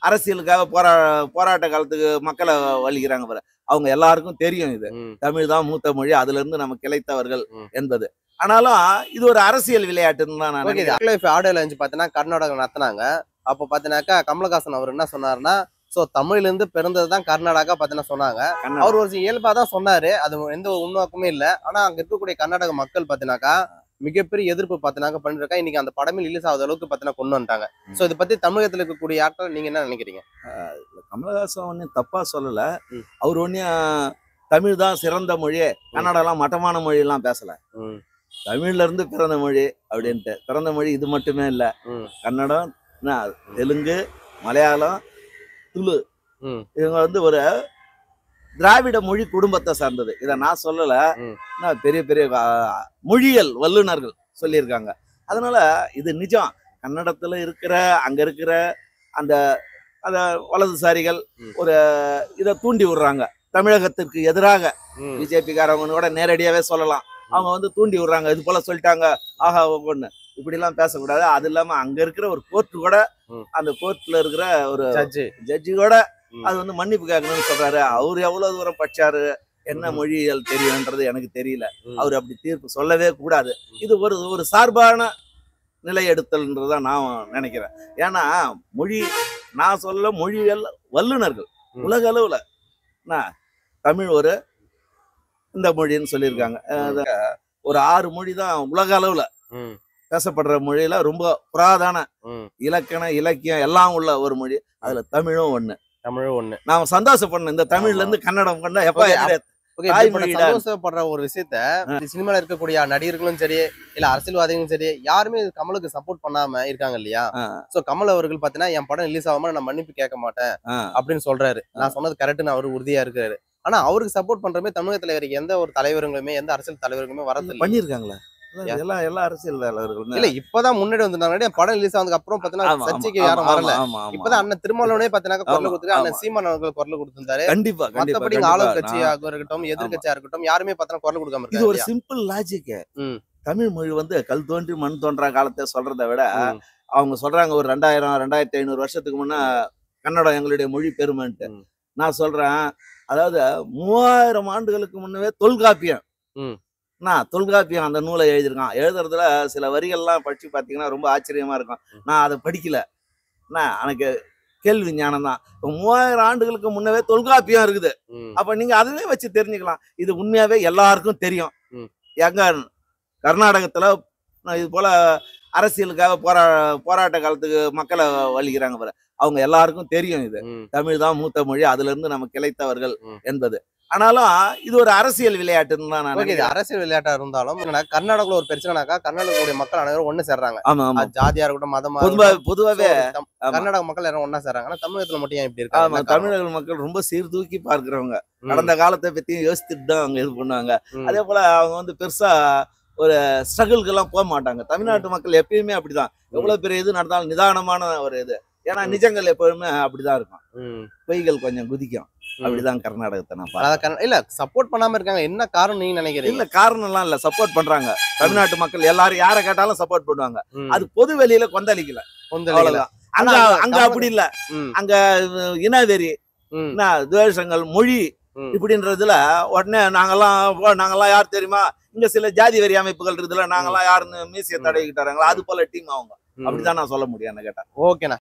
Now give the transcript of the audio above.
அரசியலுக்காக போராட்ட காலத்துக்கு மக்களை வலிக்கிறாங்க பாரு. அவங்க எல்லாருக்கும் தெரியும் இது. தமிழ் தான் மூத்த மொழி, அதுல இருந்து நம்ம கிளைத்தவர்கள் என்பது. ஆனாலும் இது ஒரு அரசியல் விளையாட்டுன்னு தான் நான் நினைக்கிறேன். ஆடியோ லான்ச் பார்த்தீங்கன்னா கர்நாடகா நடத்தினாங்க. அப்போ பார்த்தீங்கன்னாக்கா கமலஹாசன் அவர் என்ன சொன்னாருன்னா, ஸோ தமிழ்ல இருந்து பிறந்தது தான் கர்நாடகா பார்த்தீங்கன்னா சொன்னாங்க. அவர் ஒரு இயல்பா தான் சொன்னாரு, அது எந்த உள்நோக்கமே இல்லை. ஆனா அங்க இருக்கக்கூடிய கர்நாடக மக்கள் பார்த்தீங்கன்னாக்கா மிகப்பெரிய எதிர்ப்பு பார்த்தீங்கன்னா பண்ணிருக்கா. இன்னைக்கு அந்த படமே ரிலீஸ் ஆகுற அளவுக்கு பார்த்தீங்கன்னா கொண்டு வந்துட்டாங்க. ஸோ இதை பத்தி தமிழகத்தில் இருக்கக்கூடிய ஆட்கள் நீங்க என்ன நினைக்கிறீங்க? கமலஹாசன் ஒன்னும் தப்பா சொல்லல. அவர் ஒன்னும் தமிழ் தான் சிறந்த மொழி, கன்னடெல்லாம் மட்டமான மொழி எல்லாம் பேசல. தமிழ்ல இருந்து பிறந்த மொழி அப்படின்ட்டு. பிறந்த மொழி இது மட்டுமே இல்ல, கன்னடம், தெலுங்கு, மலையாளம், துளு, இவங்க வந்து ஒரு திராவிட மொழி குடும்பத்தை சார்ந்தது. இதை நான் சொல்லல, பெரிய பெரிய மொழியியல் வல்லுநர்கள் சொல்லியிருக்காங்க. அதனால இது நிஜம். கன்னடத்துல இருக்கிற அங்க இருக்கிற அந்த அந்த வலதுசாரிகள் ஒரு இதை தூண்டி விடுறாங்க. தமிழகத்திற்கு எதிராக பிஜேபிக்காரவங்க கூட நேரடியாவே சொல்லலாம். அவங்க வந்து தூண்டி விடுறாங்க. இது போல சொல்லிட்டாங்க, ஆஹா ஒண்ணு இப்படி எல்லாம் பேசக்கூடாது. அது இல்லாம அங்க இருக்கிற ஒரு கோர்ட்டு கூட, அந்த கோர்ட்ல இருக்கிற ஒரு ஜட்ஜி கூட அது வந்து மன்னிப்பு கேட்கணும்னு சொல்றாரு. அவரு எவ்வளவு தூரம் படிச்சாரு, என்ன மொழிகள் தெரியும்ன்றது எனக்கு தெரியல. அவர் அப்படி தீர்ப்பு சொல்லவே கூடாது. இது ஒரு சார்பான நிலை எடுத்தல்ன்றதான் நான் நினைக்கிறேன். ஏன்னா மொழி நான் சொல்ல மொழிகள் வல்லுநர்கள் உலக அளவுல தமிழ் ஒரு இந்த மொழின்னு சொல்லியிருக்காங்க. ஒரு 6 மொழி தான் உலக அளவுல பேசப்படுற மொழியில ரொம்ப புராதான இலக்கணம் இலக்கியம் எல்லாம் உள்ள ஒரு மொழி. அதுல தமிழும் ஒண்ணு. நாம சந்தோஷப்படணும். இந்த தமிழ்ல இருந்து கன்னடம் பண்ண எப்ப சந்தோஷப்படுற ஒரு விஷயத்த சினிமால இருக்கக்கூடிய நடிகர்களும் சரி, இல்ல அரசியல்வாதிகளும் சரி, யாருமே கமலுக்கு சப்போர்ட் பண்ணாம இருக்காங்க இல்லையா? சோ கமல் அவர்கள் பாத்தீங்கன்னா என் படம் ரிலீஸ் ஆகாம நான் மன்னிப்பு கேட்க மாட்டேன் அப்படின்னு சொல்றாரு. நான் சொன்னது கரெக்ட்னு அவரு உறுதியா இருக்காரு. ஆனா அவருக்கு சப்போர்ட் பண்றமே தமிழகத்துல வேற எந்த ஒரு தலைவர்களுமே எந்த அரசியல் தலைவர்களுமே வரது பண்ணிருக்காங்களா? எல்லா அரசியல் தலைவர்களும் இல்ல இப்பதான் முன்னாடி வந்தாங்க. படம் ரிலீஸ் ஆனதுக்கு அப்புறம் பாத்தீங்கன்னா சர்ச்சைக்கு யாரும் வரல. இப்பதான் அண்ணன் திருமாவளவனே பாத்தீங்கன்னா குரல் கொடுத்துருக்காரு. அண்ணன் சீமான் அவர்கள் குரல் கொடுத்திருந்தாரு. கண்டிப்பா மத்தபடி ஆளும் கட்சியாக இருக்கட்டும், எதிர்கட்சியா இருக்கட்டும், யாருமே பாத்தீங்கன்னா குரல் கொடுக்காம இருக்காங்க. இது ஒரு சிம்பிள் லாஜிக். தமிழ் மொழி வந்து கல் தோன்றி மண் தோன்றா காலத்தை சொல்றதை விட அவங்க சொல்றாங்க ஒரு 2000-2500 வருஷத்துக்கு முன்ன கன்னடம் எங்களுடைய மொழி பெருமைன்ட்டு. நான் சொல்றேன், அதாவது 3000 ஆண்டுகளுக்கு முன்னவே தொல்காப்பியம் தொல்காப்பியம் அந்த நூலை எழுதியிருக்கான். எழுதுறதுல சில வரிகள்லாம் படிச்சு பார்த்தீங்கன்னா ரொம்ப ஆச்சரியமா இருக்கும். நான் அதை படிக்கல, எனக்கு கேள்வி ஞானம் தான். 3000 ஆண்டுகளுக்கு முன்னவே தொல்காப்பியம் இருக்குது. அப்ப நீங்க அதுவே வச்சு தெரிஞ்சுக்கலாம். இது உண்மையாவே எல்லாருக்கும் தெரியும். எங்க கர்நாடகத்துல இது போல அரசியலுக்காக போராட்ட காலத்துக்கு மக்களை வலிக்கிறாங்க பாரு. அவங்க எல்லாருக்கும் தெரியும் இது. தமிழ் தான் மூத்த மொழி, அதுல இருந்து நம்ம கிளைத்தவர்கள் என்பது. ஆனாலும் இது ஒரு அரசியல் விளையாட்டுன்னு தான் நான் நினைக்கிறேன். அரசியல் விளையாட்டா இருந்தாலும் கர்நாடகாவில் ஒரு பிரச்சனைனாக்கா கர்நாடகோட மக்கள் அனைவரும் ஒண்ணு சேர்றாங்க. ஜாதியா இருக்கட்டும், மதமா பொதுவாவே கர்நாடக மக்கள் எல்லாரும் ஒன்னா சேர்றாங்க. ஆனா தமிழகத்துல மட்டும் ஏன் இப்படி இருக்கு? தமிழக மக்கள் ரொம்ப சீர்தூக்கி பார்க்கிறவங்க. கடந்த காலத்தை பத்தியும் யோசிச்சுட்டு தான் அவங்க இது பண்ணுவாங்க. அதே போல அவங்க வந்து பெருசா ஒரு ஸ்ட்ரகிள்க்கு எல்லாம் போக மாட்டாங்க. தமிழ்நாட்டு மக்கள் எப்பயுமே அப்படிதான். எவ்வளவு பெரிய இது நடந்தாலும் நிதானமான ஒரு இது. ஏன்னா நிஜங்கள் எப்பவுமே அப்படிதான் இருக்கும். பொய்கள் கொஞ்சம் குதிக்கும். அப்படிதான் கர்நாடகத்தை நான் இல்ல சப்போர்ட் பண்ணாம இருக்காங்க. என்ன காரணம் நீங்க நினைக்கிறீங்க? இல்ல காரணம் எல்லாம் இல்ல, சப்போர்ட் பண்றாங்க. தமிழ்நாட்டு மக்கள் எல்லாரும் யாரை கேட்டாலும் சப்போர்ட் பண்ணுவாங்க. அது பொது வெளியில கொந்தளிக்கல, அவ்வளவுதான். அங்க அப்படி இல்ல. அங்க இனவெறி, துவேஷங்கள், மொழி இப்படின்றதுல உடனே நாங்கெல்லாம் யார் தெரியுமா, இங்க சில ஜாதி வெறி அமைப்புகள் இருக்குதுல, நாங்கெல்லாம் யாருன்னு மீசிய தடவிக்கிட்டாங்களா, அது போல டீம் அவங்க. அப்படிதான் நான் சொல்ல முடியும் என்ன கேட்டா. ஓகேண்ணா.